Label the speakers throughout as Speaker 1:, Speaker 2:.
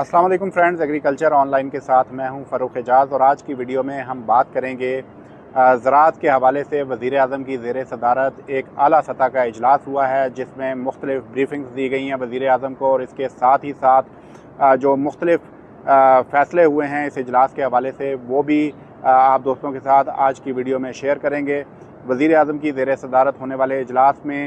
Speaker 1: अस्सलाम वालेकुम friends, agriculture online के साथ मैं हूं फ़ारूक एजाज़। और आज की वीडियो में हम बात करेंगे ज़राअत के हवाले से वज़ीर आज़म की ज़ेर सदारत एक आला सतह का इजलास हुआ है, जिसमें मुख्तलिफ़ ब्रीफिंग्स दी गई हैं वज़ीर आज़म को। और इसके साथ ही साथ जो मुख्तलिफ़ फ़ैसले हुए हैं इस इजलास के हवाले से, वो भी आप दोस्तों के साथ आज की वीडियो में शेयर करेंगे। वज़ीर आज़म की ज़ेर सदारत होने वाले इजलास में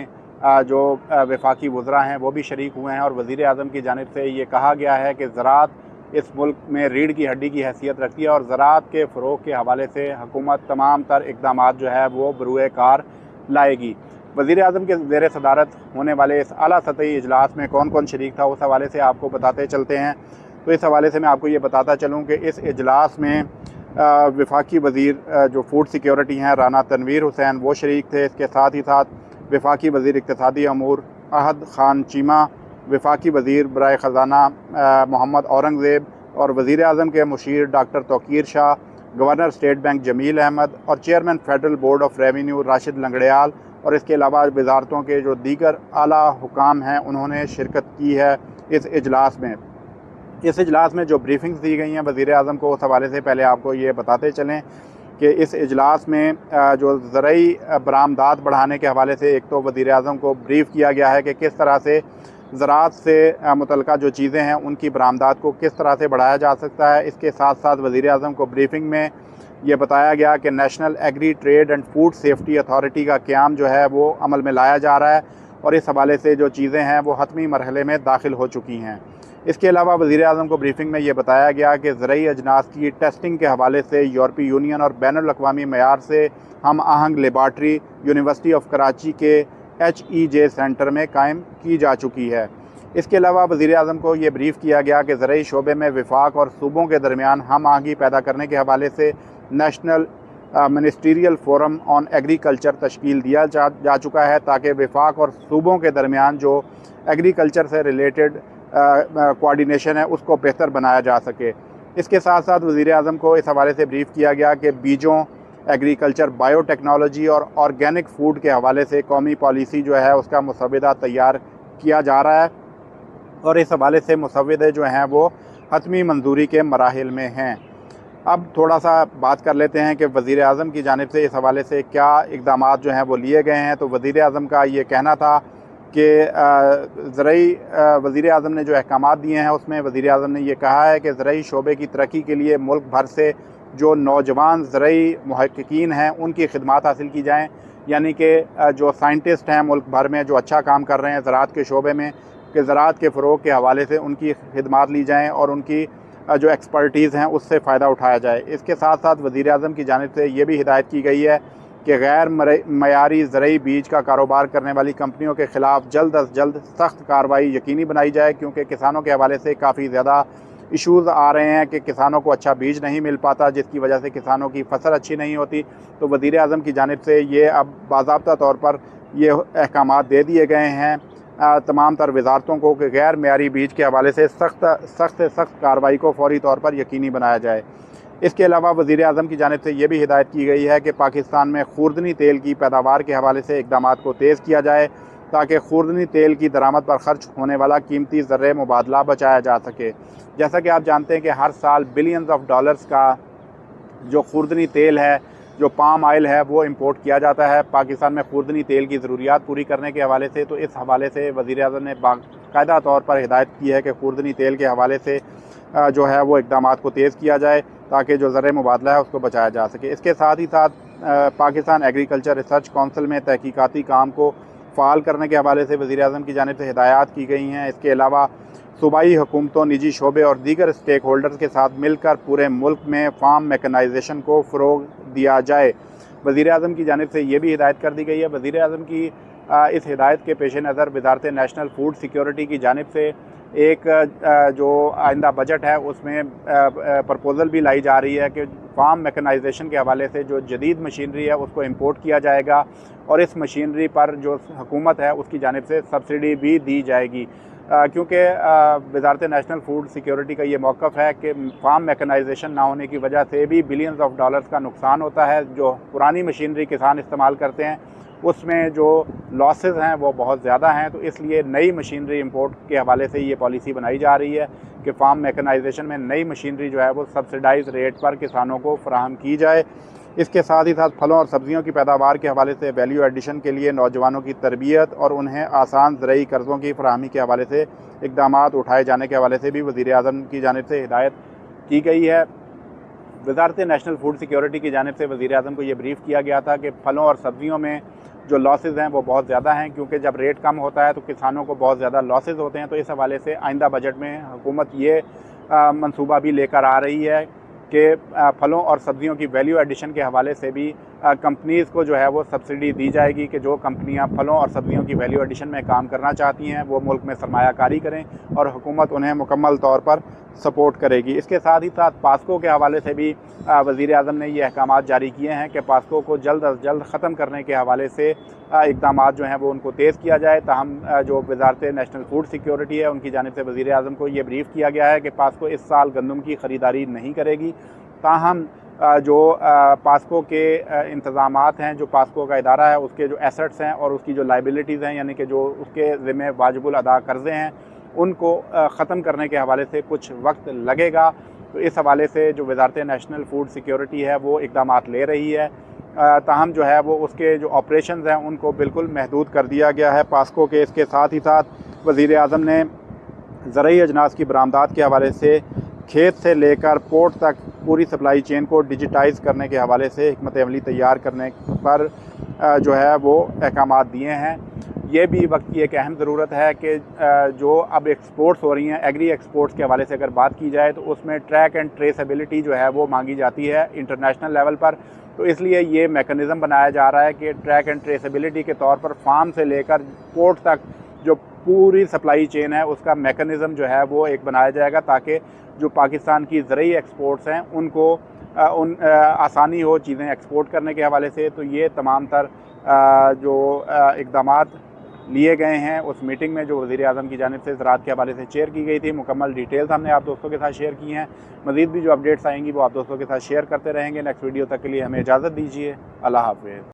Speaker 1: जो वफाकी वज़रा हैं वो भी शरीक हुए हैं। और वज़ीर आज़म की जानिब से ये कहा गया है कि ज़राअत इस मुल्क में रीढ़ की हड्डी की हैसियत रखती है और ज़राअत के फ़रोग़ के हवाले से हुकूमत तमाम तर इक़दामात जो है वो बरूए कार लाएगी। वज़ीर आज़म के ज़ेर सदारत होने वाले इस आला सतही इजलास में कौन कौन शरीक था, उस हवाले से आपको बताते चलते हैं। तो इस हवाले से मैं आपको ये बताता चलूँ कि इस इजलास में वफाकी वज़ीर जो फूड सिक्योरिटी हैं राना तनवीर हुसैन, वो शरीक थे। इसके साथ ही साथ वफाकी वज़ीर इक़्तिसादी अमूर अहद ख़ान चीमा, वफाकी वज़ीर बराए ख़ज़ाना मोहम्मद औरंगज़ेब और वज़ीर आज़म के मुशीर doctor Tauqeer Shah, governor state bank Jameel Ahmed और chairman federal board of revenue Rashid Langrial. और इसके अलावा वजारतों के जो दीगर आला हुकाम हैं उन्होंने शिरकत की है इस इजलास में। इस इजलास में जो ब्रीफिंग्स दी गई हैं वज़ीर आज़म को, उस हवाले से पहले आपको ये बताते चलें कि इस इजलास में जो ज़रई बरामदात बढ़ाने के हवाले से एक तो वज़ीर आज़म को ब्रीफ़ किया गया है कि किस तरह से ज़राअत से मुतल्लिक़ा जो चीज़ें हैं उनकी बरामदात को किस तरह से बढ़ाया जा सकता है। इसके साथ साथ वज़ीर आज़म को ब्रीफिंग में ये बताया गया कि national agri trade and food safety authority का क़याम जो है वो अमल में लाया जा रहा है और इस हवाले से जो चीज़ें हैं वो हतमी मरहले में दाखिल हो चुकी हैं। इसके अलावा वज़ीर आज़म को ब्रीफिंग में ये बताया गया कि ज़रई अजनास की टेस्टिंग के हवाले से यूरोपीय यूनियन और बैनुल अक़वामी मयार से हम आहंग लेबार्ट्री यूनिवर्सिटी ऑफ कराची के HEJ सेंटर में कायम की जा चुकी है। इसके अलावा वज़ीर आज़म को ये ब्रीफ़ किया गया कि ज़रई शोबे में वफाक और सूबों के दरमियान हम आहंगी पैदा करने के हवाले से national ministerial forum on agriculture तश्कील दिया जा चुका है, ताकि वफाक और सूबों के दरमियान जो एग्रीकल्चर से रिलेटेड कोऑर्डिनेशन है उसको बेहतर बनाया जा सके। इसके साथ साथ वज़ीर आज़म को इस हवाले से ब्रीफ़ किया गया कि बीजों, एग्रीकल्चर, बायोटेक्नोलॉजी और ऑर्गेनिक फ़ूड के हवाले से कौमी पॉलिसी जो है उसका मुसव्वदा तैयार किया जा रहा है और इस हवाले से मुसव्वदे जो हैं वो हतमी मंजूरी के मराहिल में हैं। अब थोड़ा सा बात कर लेते हैं कि वज़ीर आज़म की जानिब से इस हवाले से क्या इक़दामात जो हैं वो लिए गए हैं। तो वज़ीर आज़म का ये कहना था कि ज़रई वज़ीर आज़म ने जो अहकामात दिए हैं उसमें वज़ीर आज़म ने ये कहा है कि ज़रई शोबे की तरक्की के लिए मुल्क भर से जो नौजवान ज़रई मुहक्किकीन हैं उनकी खिदमात हासिल की जाएँ। यानी कि जो साइंटिस्ट हैं मुल्क भर में जो अच्छा काम कर रहे हैं ज़राअत के शोबे में, कि ज़राअत के फ़रोग़ के हवाले से उनकी खिदमात ली जाएँ और उनकी जो एक्सपर्टीज़ हैं उससे फ़ायदा उठाया जाए। इसके साथ साथ वज़ीर आज़म की जानिब से ये भी हिदायत की गई है कि गैर मयारी ज़रई बीज का कारोबार करने वाली कंपनियों के ख़िलाफ़ जल्द अज जल्द सख्त कार्रवाई यकीनी बनाई जाए, क्योंकि किसानों के हवाले से काफ़ी ज़्यादा इशूज़ आ रहे हैं कि किसानों को अच्छा बीज नहीं मिल पाता, जिसकी वजह से किसानों की फसल अच्छी नहीं होती। तो वज़ीर आज़म की जानिब से ये अब बाज़ाब्ता तौर पर ये अहकामात दे दिए गए हैं तमाम तर वजारतों को कि गैर मयारी बीज के हवाले से सख्त से सख्त कार्रवाई को फ़ौरी तौर पर यकीनी बनाया जाए। इसके अलावा वज़ीर आज़म की जानिब से ये भी हिदायत की गई है कि पाकिस्तान में खुर्दनी तेल की पैदावार के हवाले से इक़दामात को तेज़ किया जाए, ताकि खुर्दनी तेल की दरामद पर ख़र्च होने वाला कीमती ज़र्रे मुबादला बचाया जा सके। जैसा कि आप जानते हैं कि हर साल बिलियंस ऑफ डॉलर्स का जो खुर्दनी तेल है, जो पाम आयल है, वो इंपोर्ट किया जाता है पाकिस्तान में खुर्दनी तेल की ज़रूरियात पूरी करने के हवाले से। तो इस हवाले से वज़ीर आज़म ने बाकायदा तौर पर हिदायत की है कि खुर्दनी तेल के हवाले से जो है वो इक़दामात को तेज़ किया जाए, ताकि जो ज़र मुबादला है उसको बचाया जा सके। इसके साथ ही साथ पाकिस्तान एग्रीकल्चर रिसर्च काउंसिल में तहकीकाती काम को फ़ाल करने के हवाले से वज़ीर आज़म की जानिब से हिदायत की गई हैं। इसके अलावा सूबाई हुकूमतों, निजी शोबे और दीगर स्टेक होल्डर्स के साथ मिलकर पूरे मुल्क में फार्म मैकेनाइजेशन को फ़रोग़ दिया जाए। वज़ीर आज़म की जानिब से ये भी हिदायत कर दी गई है। वज़ीर आज़म की इस हिदायत के पेश नज़र वज़ारत नेशनल फूड सिक्योरिटी की जानिब से एक जो आइंदा बजट है उसमें प्रपोज़ल भी लाई जा रही है कि फार्म मैकेनाइजेशन के हवाले से जो जदीद मशीनरी है उसको इंपोर्ट किया जाएगा और इस मशीनरी पर जो हुकूमत है उसकी जानिब से सब्सिडी भी दी जाएगी, क्योंकि वज़ारत नेशनल फूड सिक्योरिटी का ये मौक़िफ़ है कि फार्म मैकेनाइजेशन ना होने की वजह से भी बिलियंस ऑफ डॉलर्स का नुकसान होता है। जो पुरानी मशीनरी किसान इस्तेमाल करते हैं उसमें जो लॉसेस हैं वो बहुत ज़्यादा हैं। तो इसलिए नई मशीनरी इंपोर्ट के हवाले से ये पॉलिसी बनाई जा रही है कि फार्म मैकेनाइजेशन में नई मशीनरी जो है वो सब्सिडाइज रेट पर किसानों को फराहम की जाए। इसके साथ ही साथ फलों और सब्ज़ियों की पैदावार के हवाले से वैल्यू एडिशन के लिए नौजवानों की तरबियत और उन्हें आसान ज़रूरी कर्ज़ों की फराहमी के हवाले से इक़दाम उठाए जाने के हवाले से भी वज़ीर-ए-आज़म की जानिब से हिदायत की गई है। वज़ारत नेशनल फूड सिक्योरिटी की जानिब से वज़ीर-ए-आज़म को ये ब्रीफ़ किया गया था कि फ़लों और सब्ज़ियों में जो लॉसेस हैं वो बहुत ज़्यादा हैं, क्योंकि जब रेट कम होता है तो किसानों को बहुत ज़्यादा लॉसेस होते हैं। तो इस हवाले से आइंदा बजट में हुकूमत ये मंसूबा भी लेकर आ रही है कि फलों और सब्ज़ियों की वैल्यू एडिशन के हवाले से भी कंपनीज़ को जो है वो सब्सिडी दी जाएगी कि जो कंपनियां फलों और सब्ज़ियों की वैल्यू एडिशन में काम करना चाहती हैं वो मुल्क में सरमायाकारी करें और हुकूमत उन्हें मुकम्मल तौर पर सपोर्ट करेगी। इसके साथ ही साथ पास्को के हवाले से भी वज़ीर-ए-आज़म ने ये अहकाम जारी किए हैं कि पास्को को जल्द अज जल्द ख़त्म करने के हवाले से इक़दाम जो हैं वो उनको तेज़ किया जाए। ताहम जो वज़ारत नेशनल फूड सिक्योरिटी है उनकी जानिब से वज़ीर-ए-आज़म को ये ब्रीफ़ किया गया है कि पास्को इस साल गंदम की ख़रीदारी नहीं करेगी। ताहम जो पास्को के इंतज़ामात हैं, जो पास्को का इदारा है उसके जो एसेट्स हैं और उसकी जो लाइबिलिटीज़ हैं, यानी कि जो उसके ज़िम्मे वाजिबुल अदा कर्ज़े हैं, उनको ख़त्म करने के हवाले से कुछ वक्त लगेगा। तो इस हवाले से जो वज़ारत नेशनल फूड सिक्योरिटी है वो इक़दाम ले रही है। ताहम जो है वो उसके जो ऑपरेशंस हैं उनको बिल्कुल महदूद कर दिया गया है पास्को के। इसके साथ ही साथ वज़ीर-ए-आज़म ने ज़रूरी अजनास की बरामदात के हवाले से खेत से लेकर पोर्ट तक पूरी सप्लाई चेन को डिजिटाइज़ करने के हवाले से हिकमत अमली तैयार करने पर जो है वो अहकाम दिए हैं। ये भी वक्त की एक अहम ज़रूरत है कि जो अब एक्सपोर्ट्स हो रही हैं, एग्री एक्सपोर्ट्स के हवाले से अगर बात की जाए तो उसमें ट्रैक एंड ट्रेसबिलिटी जो है वो मांगी जाती है इंटरनेशनल लेवल पर। तो इसलिए ये मेकनिज़म बनाया जा रहा है कि ट्रैक एंड ट्रेसबिलिटी के तौर पर फार्म से लेकर पोर्ट तक जो पूरी सप्लाई चेन है उसका मेकनिज़म जो है वो एक बनाया जाएगा, ताकि जो पाकिस्तान की ज़रूरी एक्सपोर्ट्स हैं उनको आसानी हो चीज़ें एक्सपोर्ट करने के हवाले से। तो ये तमाम तर जो इक़दामात लिए गए हैं उस मीटिंग में जो वज़ीर-ए-आज़म की जानिब से ज़राअत के हवाले से शेयर की गई थी, मुकम्मल डिटेल्स हमने आप दोस्तों के साथ शेयर की हैं। मज़ीद भी जो अपडेट्स आएंगी वो आप दोस्तों के साथ शेयर करते रहेंगे। नेक्स्ट वीडियो तक के लिए हमें इजाज़त दीजिए। अल्लाह हाफ़िज़।